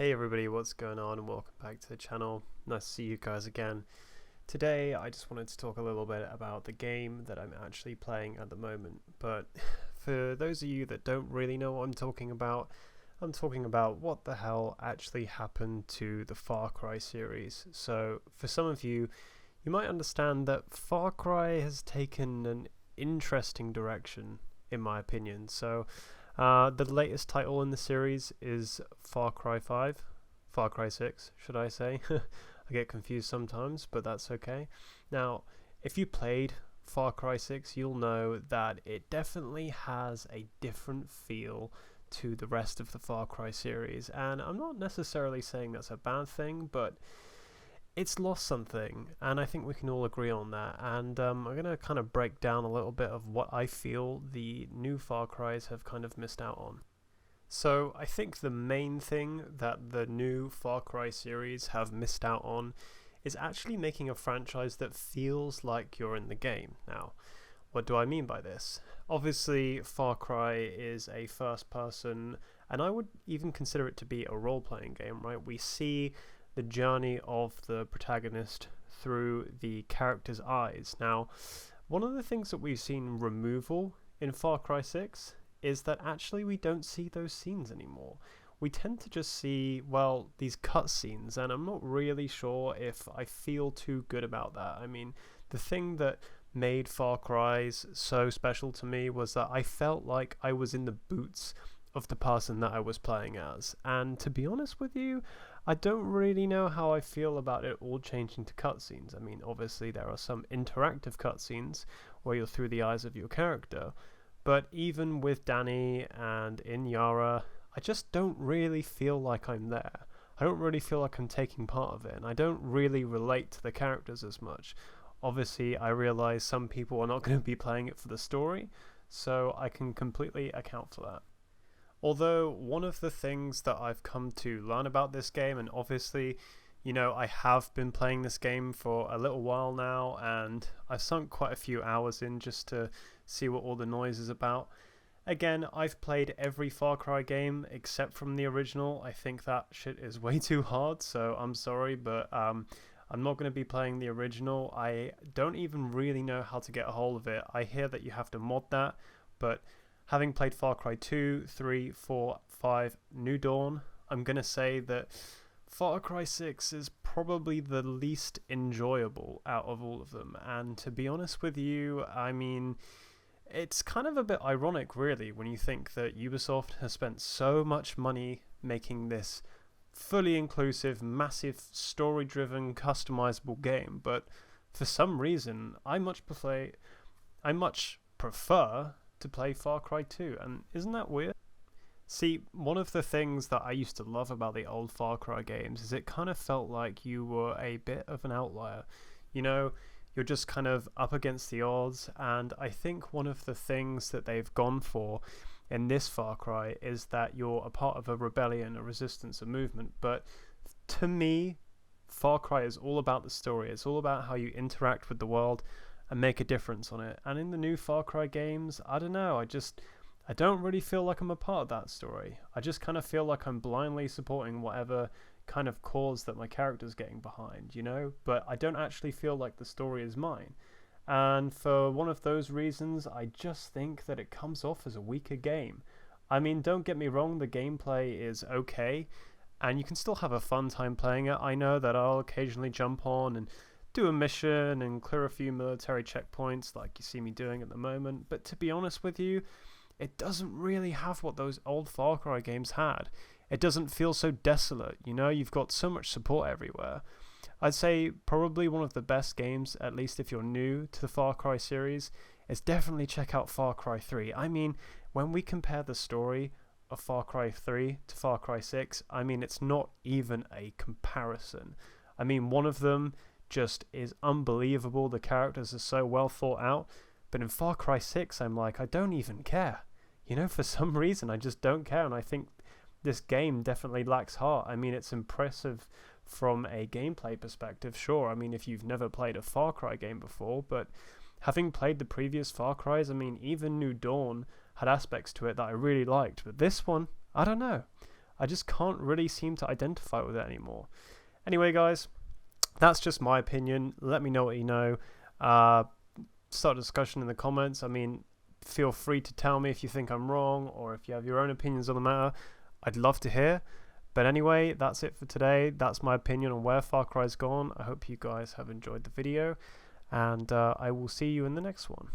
Hey everybody, what's going on and welcome back to the channel. Nice to see you guys again. Today I just wanted to talk a little bit about the game that I'm actually playing at the moment, but for those of you that don't really know what I'm talking about what the hell actually happened to the Far Cry series. So for some of you, you might understand that Far Cry has taken an interesting direction in my opinion. So the latest title in the series is Far Cry 5, Far Cry 6, should I say. I get confused sometimes, but that's okay. Now, if you played Far Cry 6, you'll know that it definitely has a different feel to the rest of the Far Cry series, and I'm not necessarily saying that's a bad thing, but it's lost something, and I think we can all agree on that. And I'm going to kind of break down a little bit of what I feel the new Far Cries have kind of missed out on. So I think the main thing that the new Far Cry series have missed out on is actually making a franchise that feels like you're in the game. Now, what do I mean by this? Obviously, Far Cry is a first person, and I would even consider it to be a role-playing game, right? We see the journey of the protagonist through the character's eyes. Now, one of the things that we've seen removal in Far Cry 6 is that actually we don't see those scenes anymore. We tend to just see, well, these cutscenes, and I'm not really sure if I feel too good about that. I mean, the thing that made Far Cry's so special to me was that I felt like I was in the boots of the person that I was playing as. And to be honest with you, I don't really know how I feel about it all changing to cutscenes. I mean, obviously there are some interactive cutscenes where you're through the eyes of your character, but even with Danny and in Yara, I just don't really feel like I'm there. I don't really feel like I'm taking part of it, and I don't really relate to the characters as much. Obviously, I realize some people are not going to be playing it for the story, so I can completely account for that. Although, one of the things that I've come to learn about this game, and obviously, I have been playing this game for a little while now, and I've sunk quite a few hours in just to see what all the noise is about. Again, I've played every Far Cry game except from the original. I think that shit is way too hard, so I'm sorry, but I'm not going to be playing the original. I don't even really know how to get a hold of it. I hear that you have to mod that, but having played Far Cry 2, 3, 4, 5, New Dawn, I'm going to say that Far Cry 6 is probably the least enjoyable out of all of them. And to be honest with you, I mean, it's kind of a bit ironic, really, when you think that Ubisoft has spent so much money making this fully inclusive, massive, story-driven, customizable game, but for some reason, I much prefer to play Far Cry 2, and isn't that weird? See, one of the things that I used to love about the old Far Cry games is it kind of felt like you were a bit of an outlier. You're just kind of up against the odds, and I think one of the things that they've gone for in this Far Cry is that you're a part of a rebellion, a resistance, a movement. But to me, Far Cry is all about the story. It's all about how you interact with the world and make a difference on it. And in the new Far Cry games, I don't know, I don't really feel like I'm a part of that story. I just kind of feel like I'm blindly supporting whatever kind of cause that my character's getting behind, but I don't actually feel like the story is mine. And for one of those reasons, I just think that it comes off as a weaker game. I mean, don't get me wrong, the gameplay is okay, and you can still have a fun time playing it. I know that I'll occasionally jump on and do a mission and clear a few military checkpoints like you see me doing at the moment, but to be honest with you, it doesn't really have what those old Far Cry games had. It doesn't feel so desolate, you've got so much support everywhere. I'd say probably one of the best games, at least if you're new to the Far Cry series, is definitely check out Far Cry 3. I mean, when we compare the story of Far Cry 3 to Far Cry 6, I mean, it's not even a comparison. I mean, one of them just is unbelievable. The characters are so well thought out, but in Far Cry 6 I'm like, I don't even care. For some reason I just don't care, and I think this game definitely lacks heart. I mean, it's impressive from a gameplay perspective, sure. I mean, if you've never played a Far Cry game before, but having played the previous Far Cries, I mean, even New Dawn had aspects to it that I really liked, but this one, I don't know. I just can't really seem to identify with it anymore. Anyway, guys, that's just my opinion. Let me know what you know. Start a discussion in the comments. I mean, feel free to tell me if you think I'm wrong or if you have your own opinions on the matter. I'd love to hear. But anyway, that's it for today. That's my opinion on where Far Cry's gone. I hope you guys have enjoyed the video, and I will see you in the next one.